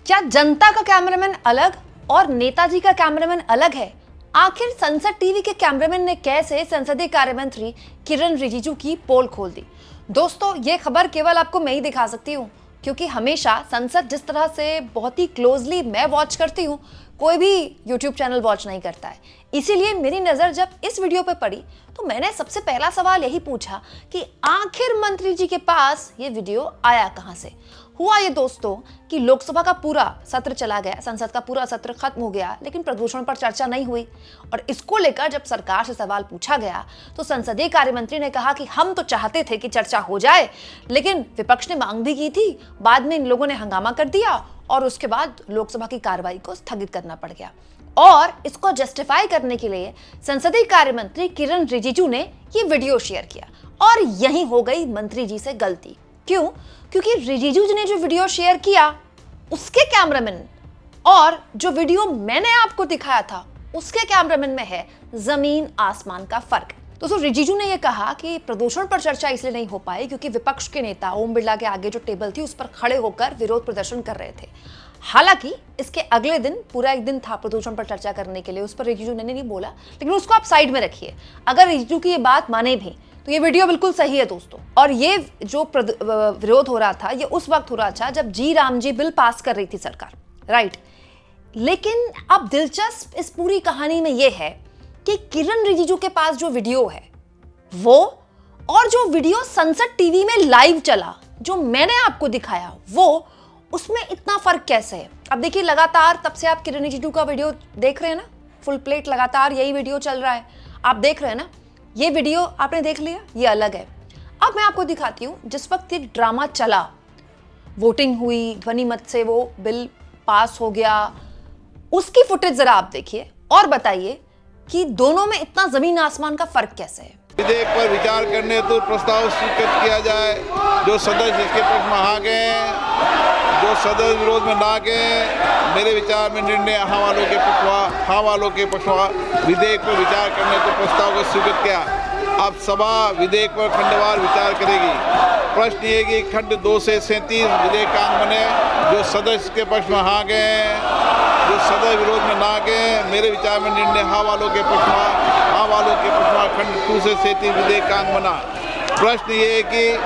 क्या जनता का कैमरामैन अलग और नेताजी का कैमरामैन अलग है? आखिर संसद टीवी के कैमरामैन ने कैसे संसदीय कार्य मंत्री किरण रिजिजू की पोल खोल दी? दोस्तों, ये खबर केवल आपको मैं ही दिखा सकती हूँ, क्योंकि हमेशा संसद जिस तरह से बहुत ही क्लोजली मैं वॉच करती हूँ, कोई भी यूट्यूब चैनल वॉच नहीं करता है। इसीलिए मेरी नजर जब इस वीडियो पे पड़ी तो मैंने सबसे पहला सवाल यही पूछा कि आखिर मंत्री जी के पास ये वीडियो आया कहां से। हुआ ये दोस्तों कि लोकसभा का पूरा सत्र चला गया, संसद का पूरा सत्र खत्म हो गया, लेकिन प्रदूषण पर चर्चा नहीं हुई। और इसको लेकर जब सरकार से सवाल पूछा गया तो संसदीय कार्य मंत्री ने कहा कि हम तो चाहते थे कि चर्चा हो जाए, लेकिन विपक्ष ने मांग भी की थी। बाद में इन लोगों ने हंगामा कर दिया और उसके बाद लोकसभा की कार्रवाई को स्थगित करना पड़ गया। और इसको जस्टिफाई करने के लिए संसदीय कार्य मंत्री किरण रिजिजू ने ये वीडियो शेयर किया और यही हो गई मंत्री जी से गलती। क्यों? क्योंकि रिजिजू जी ने जो वीडियो शेयर किया उसके कैमरामैन और जो वीडियो मैंने आपको दिखाया था उसके कैमरामैन में है जमीन आसमान का फर्क। दोस्तों, रिजिजू ने यह कहा कि प्रदूषण पर चर्चा इसलिए नहीं हो पाई क्योंकि विपक्ष के नेता ओम बिरला के आगे जो टेबल थी उस पर खड़े होकर विरोध प्रदर्शन कर रहे थे। हालांकि इसके अगले दिन पूरा एक दिन था प्रदूषण पर चर्चा करने के लिए, उस पर रिजिजू ने नहीं बोला, लेकिन उसको आप साइड में रखिए। अगर रिजिजू की ये बात माने भी तो ये वीडियो बिल्कुल सही है दोस्तों। और ये जो विरोध हो रहा था ये उस वक्त हो रहा था जब जी राम जी बिल पास कर रही थी सरकार, राइट। लेकिन अब दिलचस्प इस पूरी कहानी में यह है कि किरण रिजिजू के पास जो वीडियो है वो और जो वीडियो संसद टीवी में लाइव चला जो मैंने आपको दिखाया वो, उसमें इतना फर्क कैसे है? अब देखिए, लगातार तब से आप किरण रिजिजू का वीडियो देख रहे हैं ना, फुल प्लेट लगातार यही वीडियो चल रहा है, आप देख रहे हैं ना। ये वीडियो आपने देख लिया, ये अलग है। अब मैं आपको दिखाती हूं जिस वक्त ये ड्रामा चला, वोटिंग हुई, ध्वनि मत से वो बिल पास हो गया, उसकी फुटेज जरा आप देखिए और बताइए कि दोनों में इतना जमीन आसमान का फर्क कैसे है। विधेयक पर विचार करने हेतु प्रस्ताव स्वीकृत किया जाए। जो सदस्य इसके पक्ष में आ गए, जो सदस्य विरोध में ना गए, मेरे विचार में निर्णय हाँ वालों के पक्षवा विधेयक पर विचार करने हेतु प्रस्ताव को स्वीकृत किया। अब सभा विधेयक पर खंडवार विचार करेगी। प्रश्न ये कि खंड 2 से 37 विधेयकांग बने। जो सदस्य के पक्ष में हाँ गए, जो सदस्य विरोध में ना गए, मेरे विचार में निर्णय हाँ वालों के पक्षवा खंड 2 से 37 विधेयकांग बना। प्रश्न ये है कि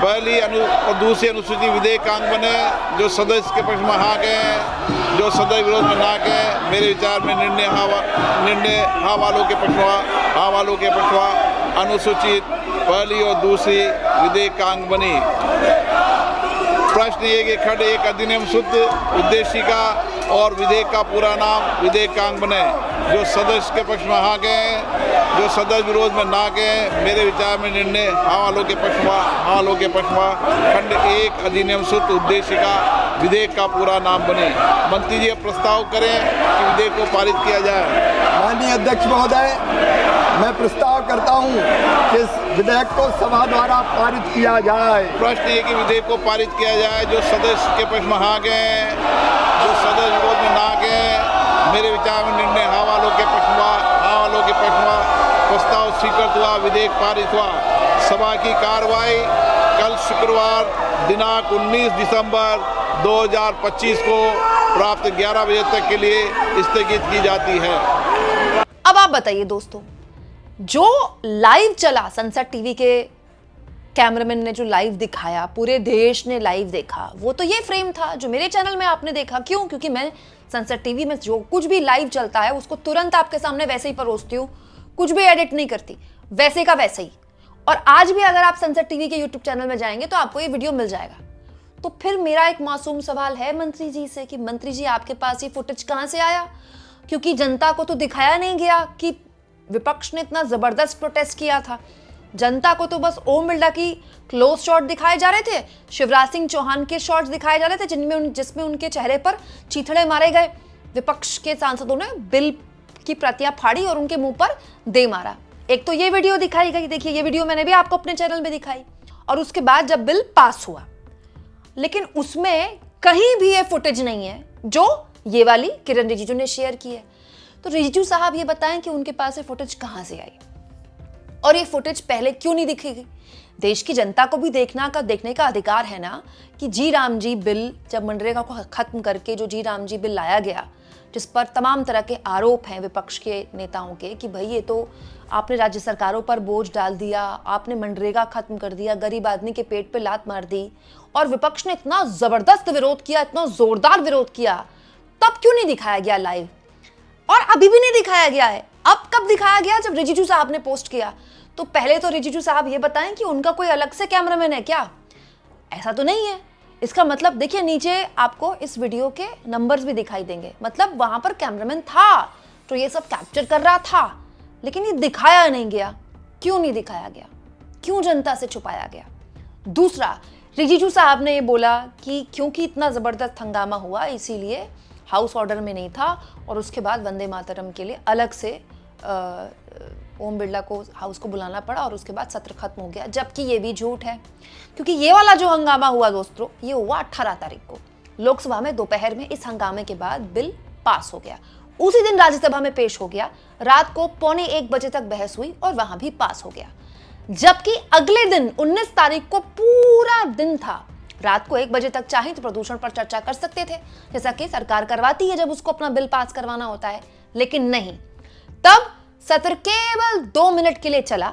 पहली और दूसरी अनुसूची विधेयकांग बने। जो सदस्य के पक्ष में हाँ गए, जो सदस्य विरोध में ना गए, मेरे विचार में निर्णय हाँ वालों के पक्षवा अनुसूचित पहली और दूसरी विधेयकांग बनी। प्रश्न ये कि खंड 1 अधिनियम शुद्ध उद्देशिका और विधेयक का पूरा नाम विधेयकांग बने। जो सदस्य के पक्ष में हाँ गए, जो सदस्य विरोध में ना गए, मेरे विचार में निर्णय हाँ वालों के पक्षवा खंड 1 अधिनियम शुद्ध उद्देशिका विधेयक का पूरा नाम बने। मंत्री जी अब प्रस्ताव करें कि विधेयक को पारित किया जाए। माननीय अध्यक्ष महोदय, मैं प्रस्ताव करता हूं कि इस विधेयक को सभा द्वारा पारित किया जाए। प्रश्न ये कि विधेयक को पारित किया जाए। जो सदस्य के पक्ष में हाँ गए, जो सदस्य विरोध में ना गए, मेरे विचार में निर्णय हाँ वालों के पक्षवा प्रस्ताव स्वीकृत हुआ, विधेयक पारित हुआ। सभा की कार्रवाई कल शुक्रवार दिनांक 19 दिसंबर 2025 को प्राप्त 11 बजे तक के लिए स्थगित की जाती है। अब आप बताइए दोस्तों, जो लाइव चला संसद टीवी के कैमरामैन ने जो लाइव दिखाया, पूरे देश ने लाइव देखा, वो तो ये फ्रेम था जो मेरे चैनल में आपने देखा। क्यों? क्योंकि मैं संसद टीवी में जो कुछ भी लाइव चलता है उसको तुरंत आपके सामने वैसे ही परोसती हूँ, कुछ भी एडिट नहीं करती, वैसे का वैसे ही। और आज भी अगर आप संसद टीवी के यूट्यूब चैनल में जाएंगे तो आपको ये वीडियो मिल जाएगा। तो फिर मेरा एक मासूम सवाल है मंत्री जी से कि मंत्री जी, आपके पास ये फुटेज कहां से आया? क्योंकि जनता को तो दिखाया नहीं गया कि विपक्ष ने इतना जबरदस्त प्रोटेस्ट किया था। जनता को तो बस ओम बिरला की क्लोज शॉट दिखाए जा रहे थे, शिवराज सिंह चौहान के शॉट्स दिखाए जा रहे थे जिसमें उनके चेहरे पर चीथड़े मारे गए। विपक्ष के सांसदों ने बिल की प्रतियां फाड़ी और उनके मुंह पर दे मारा। एक तो ये वीडियो दिखाई गई, देखिए ये वीडियो मैंने भी आपको अपने चैनल में दिखाई। और उसके बाद जब बिल पास हुआ, लेकिन उसमें कहीं भी ये फुटेज नहीं है जो ये वाली किरण रिजिजू ने शेयर की है। तो रिजिजू साहब ये बताएं कि उनके पास ये फुटेज कहां से आई और ये फुटेज पहले क्यों नहीं दिखेगी? देश की जनता को भी देखने का अधिकार है ना कि जी राम जी बिल, जब मनरेगा को खत्म करके जो जी राम जी बिल लाया गया, जिस पर तमाम तरह के आरोप हैं विपक्ष के नेताओं के कि भाई ये तो आपने राज्य सरकारों पर बोझ डाल दिया, आपने मनरेगा खत्म कर दिया, गरीब आदमी के पेट पे लात मार दी, और विपक्ष ने इतना जबरदस्त विरोध किया, इतना जोरदार विरोध किया, तब क्यों नहीं दिखाया गया लाइव? और अभी भी नहीं दिखाया गया है। अब कब दिखाया गया? जब रिजिजू साहब ने पोस्ट किया। तो पहले तो रिजिजू साहब ये बताएं कि उनका कोई अलग से कैमरामैन है क्या? ऐसा तो नहीं है। इसका मतलब देखिए, नीचे आपको इस वीडियो के नंबर्स भी दिखाई देंगे, मतलब वहां पर कैमरामैन था तो ये सब कैप्चर कर रहा था, लेकिन ये दिखाया नहीं गया। क्यों नहीं दिखाया गया? क्यों जनता से छुपाया गया? दूसरा, रिजिजू साहब ने ये बोला कि क्योंकि इतना जबरदस्त हंगामा हुआ इसीलिए हाउस ऑर्डर में नहीं था, और उसके बाद वंदे मातरम के लिए अलग से ओम बिरला को हाउस को बुलाना पड़ा और उसके बाद सत्र खत्म हो गया, जबकि ये भी झूठ है। क्योंकि ये वाला जो हंगामा हुआ दोस्तों, ये हुआ 18 तारीख को लोकसभा में दोपहर में। इस हंगामे के बाद बिल पास हो गया, उसी दिन राज्यसभा में पेश हो गया, रात को 12:45 बजे तक बहस हुई और वहां भी पास हो गया। जबकि अगले दिन 19 तारीख को पूरा दिन था, रात को 1 बजे तक चाहे तो प्रदूषण पर चर्चा कर सकते थे, जैसा कि सरकार करवाती है जब उसको अपना बिल पास करवाना होता है, लेकिन नहीं। तब सत्र केवल 2 मिनट के लिए चला।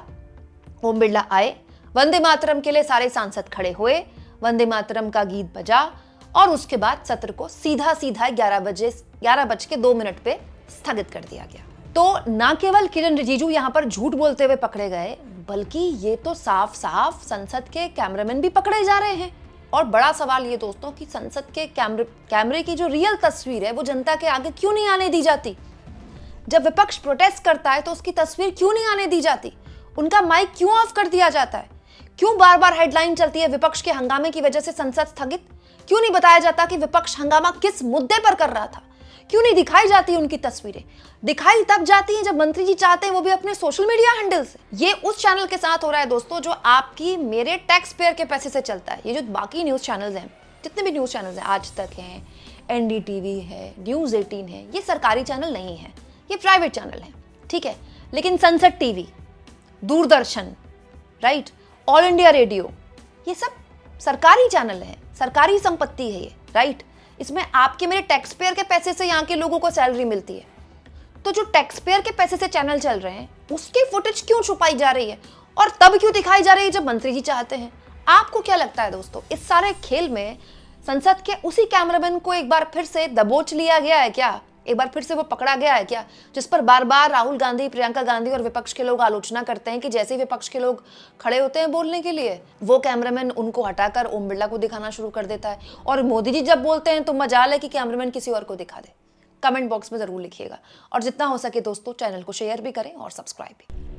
ओम बिरला आए, वंदे मातरम के लिए सारे सांसद खड़े हुए, वंदे मातरम का गीत बजा और उसके बाद सत्र को सीधा 11:02 पे स्थगित कर दिया गया। तो ना केवल किरण रिजिजू यहां पर झूठ बोलते हुए पकड़े गए, बल्कि ये तो साफ साफ संसद के कैमरामैन भी पकड़े जा रहे हैं। और बड़ा सवाल ये दोस्तों कि संसद के कैमरे की जो रियल तस्वीर है वो जनता के आगे क्यों नहीं आने दी जाती? जब विपक्ष प्रोटेस्ट करता है तो उसकी तस्वीर क्यों नहीं आने दी जाती? उनका माइक क्यों ऑफ कर दिया जाता है? क्यों बार बार हेडलाइन चलती है विपक्ष के हंगामे की वजह से संसद स्थगित? क्यों नहीं बताया जाता कि विपक्ष हंगामा किस मुद्दे पर कर रहा था? क्यों नहीं दिखाई जाती उनकी तस्वीरें? दिखाई तब जाती हैं जब मंत्री जी चाहते हैं, वो भी अपने सोशल मीडिया हैंडल से। ये उस चैनल के साथ हो रहा है दोस्तों जो आपकी मेरे टैक्स पेयर के पैसे से चलता है। ये जो बाकी न्यूज चैनल्स हैं, जितने भी न्यूज चैनल्स हैं, आज तक हैं, NDTV है, न्यूज 18 है, ये सरकारी चैनल नहीं है, ये प्राइवेट चैनल है, ठीक है। लेकिन संसद TV, Doordarshan, right, all India radio, ये सब सरकारी चैनल है, सरकारी संपत्ति है ये, राइट। इसमें आपके मेरे टैक्स पेयर के पैसे से यहाँ के लोगों को सैलरी मिलती है। तो जो टैक्स पेयर के पैसे से चैनल चल रहे हैं उसकी फुटेज क्यों छुपाई जा रही है, और तब क्यों दिखाई जा रही है जब मंत्री जी चाहते हैं? आपको क्या लगता है दोस्तों, इस सारे खेल में संसद के उसी कैमरामैन को एक बार फिर से दबोच लिया गया है क्या? एक बार फिर से वो पकड़ा गया है क्या, जिस पर बार बार राहुल गांधी, प्रियंका गांधी और विपक्ष के लोग आलोचना करते हैं कि जैसे ही विपक्ष के लोग खड़े होते हैं बोलने के लिए, वो कैमरामैन उनको हटाकर ओम बिरला को दिखाना शुरू कर देता है। और मोदी जी जब बोलते हैं तो मजाल है कि कैमरामैन किसी और को दिखा दे। कमेंट बॉक्स में जरूर लिखिएगा, और जितना हो सके दोस्तों चैनल को शेयर भी करें और सब्सक्राइब भी।